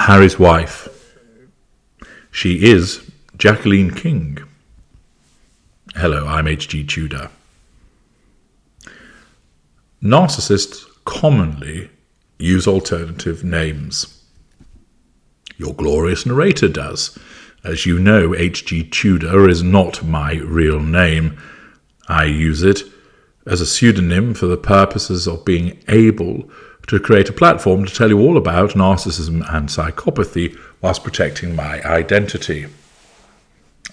Harry's wife. She is Jacqueline King. Hello, I'm H.G. Tudor. Narcissists commonly use alternative names. Your glorious narrator does. As you know, H.G. Tudor is not my real name. I use it as a pseudonym for the purposes of being able to create a platform to tell you all about narcissism and psychopathy whilst protecting my identity.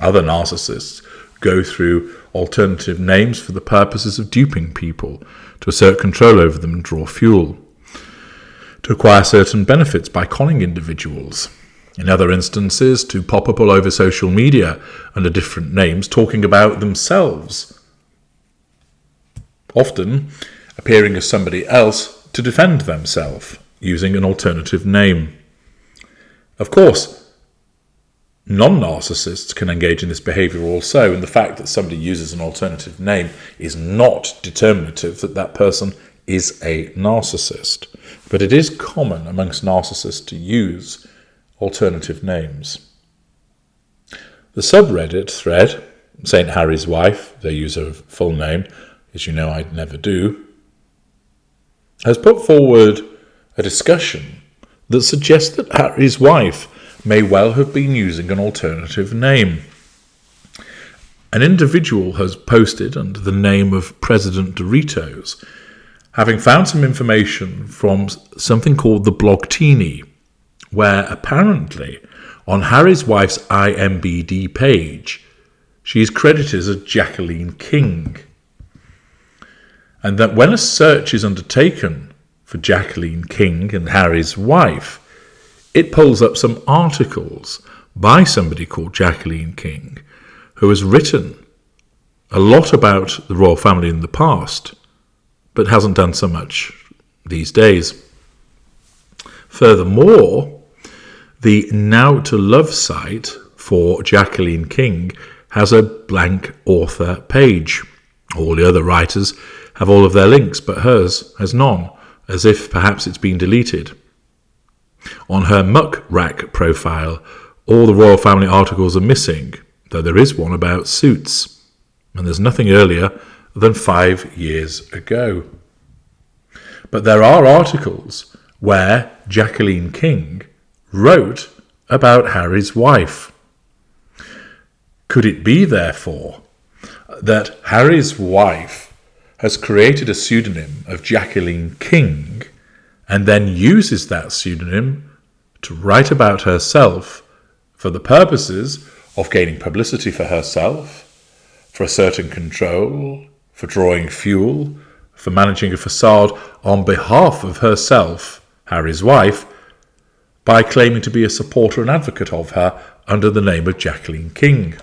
Other narcissists go through alternative names for the purposes of duping people, to assert control over them and draw fuel, to acquire certain benefits by conning individuals. In other instances, to pop up all over social media under different names, talking about themselves, often appearing as somebody else to defend themselves using an alternative name. Of course, non-narcissists can engage in this behaviour also, and the fact that somebody uses an alternative name is not determinative that that person is a narcissist. But it is common amongst narcissists to use alternative names. The subreddit thread, St. Harry's wife, they use her full name, as you know I never do, has put forward a discussion that suggests that Harry's wife may well have been using an alternative name. An individual has posted under the name of President Doritos, having found some information from something called the Blogtini, where apparently on Harry's wife's IMBD page, she is credited as Jacqueline King. And that when a search is undertaken for Jacqueline King and Harry's wife, it pulls up some articles by somebody called Jacqueline King, who has written a lot about the royal family in the past, but hasn't done so much these days. Furthermore, the Now to Love site for Jacqueline King has a blank author page. All the other writers have all of their links, but hers has none, as if perhaps it's been deleted. On her Muck Rack profile, all the royal family articles are missing, though there is one about Suits, and there's nothing earlier than 5 years ago. But there are articles where Jacqueline King wrote about Harry's wife. Could it be, therefore, that Harry's wife has created a pseudonym of Jacqueline King and then uses that pseudonym to write about herself for the purposes of gaining publicity for herself, for asserting control, for drawing fuel, for managing a facade on behalf of herself, Harry's wife, by claiming to be a supporter and advocate of her under the name of Jacqueline King?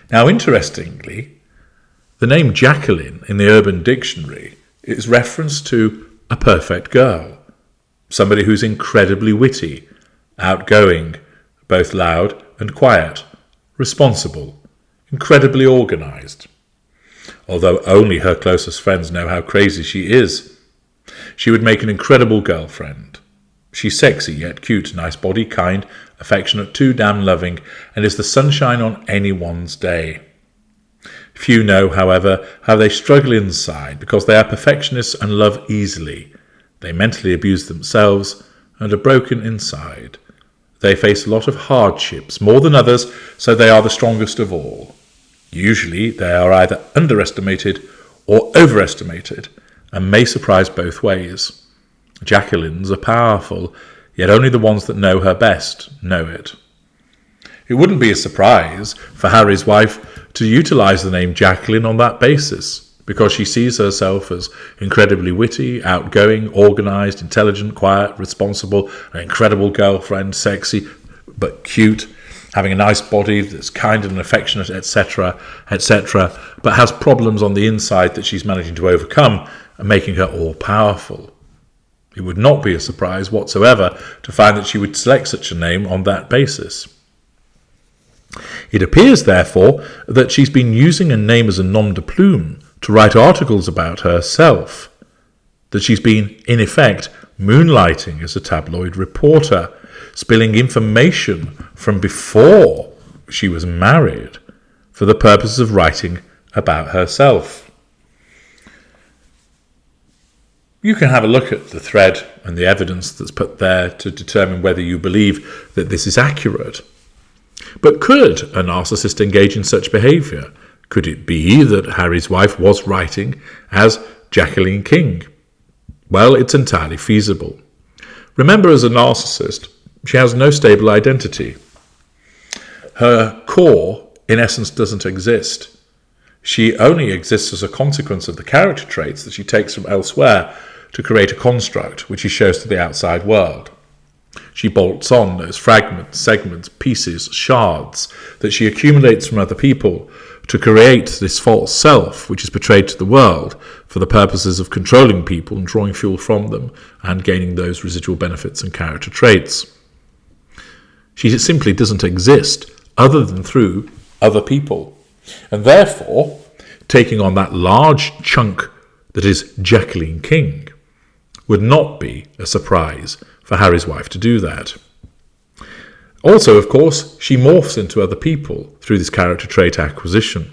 Now, interestingly, the name Jacqueline in the Urban Dictionary is reference to a perfect girl, somebody who's incredibly witty, outgoing, both loud and quiet, responsible, incredibly organised. Although only her closest friends know how crazy she is. She would make an incredible girlfriend. She's sexy yet cute, nice body, kind, affectionate, too damn loving, and is the sunshine on anyone's day. Few know, however, how they struggle inside because they are perfectionists and love easily. They mentally abuse themselves and are broken inside. They face a lot of hardships, more than others, so they are the strongest of all. Usually they are either underestimated or overestimated and may surprise both ways. Jacquelynns are powerful, yet only the ones that know her best know it. It wouldn't be a surprise for Harry's wife to utilise the name Jacqueline on that basis, because she sees herself as incredibly witty, outgoing, organised, intelligent, quiet, responsible, an incredible girlfriend, sexy but cute, having a nice body that's kind and affectionate, etc., etc., but has problems on the inside that she's managing to overcome and making her all-powerful. It would not be a surprise whatsoever to find that she would select such a name on that basis. It appears, therefore, that she's been using a name as a nom de plume to write articles about herself, that she's been, in effect, moonlighting as a tabloid reporter, spilling information from before she was married for the purpose of writing about herself. You can have a look at the thread and the evidence that's put there to determine whether you believe that this is accurate. But could a narcissist engage in such behaviour? Could it be that Harry's wife was writing as Jacqueline King? Well, it's entirely feasible. Remember, as a narcissist, she has no stable identity. Her core, in essence, doesn't exist. She only exists as a consequence of the character traits that she takes from elsewhere to create a construct which she shows to the outside world. She bolts on those fragments, segments, pieces, shards that she accumulates from other people to create this false self which is portrayed to the world for the purposes of controlling people and drawing fuel from them and gaining those residual benefits and character traits. She simply doesn't exist other than through other people. And therefore, taking on that large chunk that is Jacqueline King would not be a surprise for Harry's wife to do that. Also, of course, she morphs into other people through this character trait acquisition.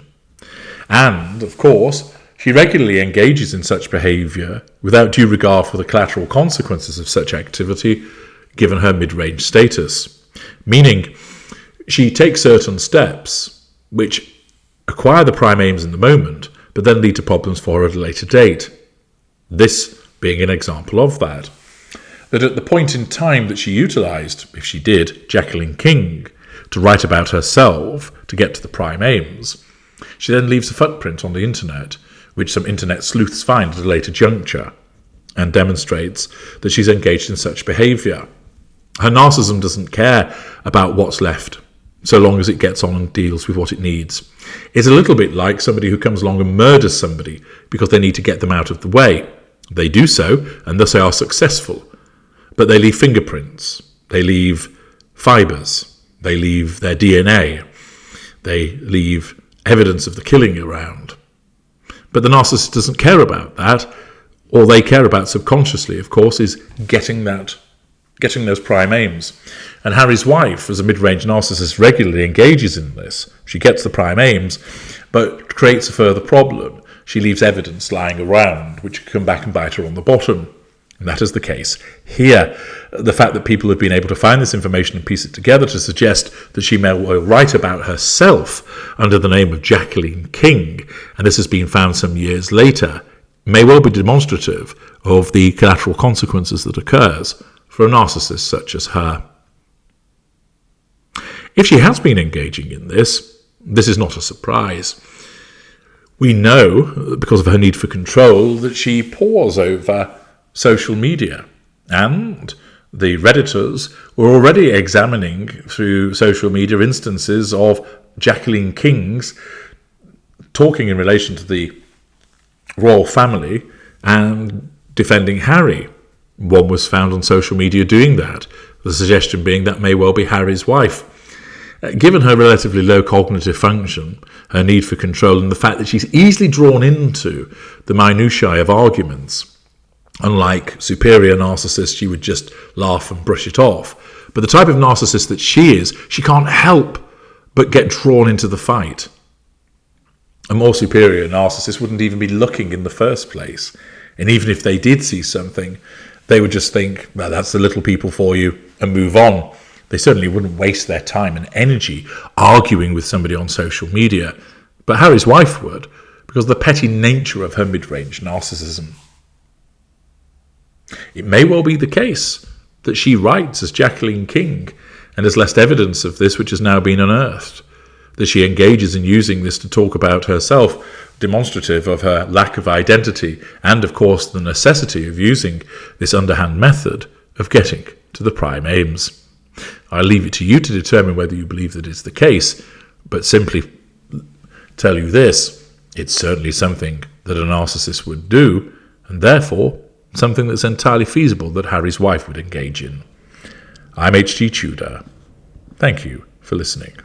And, of course, she regularly engages in such behaviour without due regard for the collateral consequences of such activity, given her mid-range status. Meaning, she takes certain steps which acquire the prime aims in the moment, but then lead to problems for her at a later date. This being an example of that. That at the point in time that she utilised, if she did, Jacqueline King, to write about herself to get to the prime aims, she then leaves a footprint on the internet, which some internet sleuths find at a later juncture, and demonstrates that she's engaged in such behaviour. Her narcissism doesn't care about what's left, so long as it gets on and deals with what it needs. It's a little bit like somebody who comes along and murders somebody because they need to get them out of the way. They do so, and thus they are successful. But they leave fingerprints, they leave fibres, they leave their DNA, they leave evidence of the killing around. But the narcissist doesn't care about that. All they care about subconsciously, of course, is getting those prime aims. And Harry's wife, as a mid-range narcissist, regularly engages in this. She gets the prime aims, but creates a further problem. She leaves evidence lying around, which can come back and bite her on the bottom. And that is the case here. The fact that people have been able to find this information and piece it together to suggest that she may well write about herself under the name of Jacqueline King, and this has been found some years later, may well be demonstrative of the collateral consequences that occurs for a narcissist such as her. If she has been engaging in this is not a surprise. We know, because of her need for control, that she pores over social media, and the Redditors were already examining through social media instances of Jacqueline King's talking in relation to the royal family and defending Harry. One was found on social media doing that, the suggestion being that may well be Harry's wife. Given her relatively low cognitive function, her need for control, and the fact that she's easily drawn into the minutiae of arguments, unlike superior narcissists, she would just laugh and brush it off. But the type of narcissist that she is, she can't help but get drawn into the fight. A more superior narcissist wouldn't even be looking in the first place. And even if they did see something, they would just think, well, that's the little people for you, and move on. They certainly wouldn't waste their time and energy arguing with somebody on social media. But Harry's wife would, because of the petty nature of her mid-range narcissism. It may well be the case that she writes as Jacqueline King and has left evidence of this which has now been unearthed, that she engages in using this to talk about herself, demonstrative of her lack of identity and, of course, the necessity of using this underhand method of getting to the prime aims. I leave it to you to determine whether you believe that it's the case, but simply tell you this, it's certainly something that a narcissist would do, and therefore something that's entirely feasible that Harry's wife would engage in. I'm H.G. Tudor. Thank you for listening.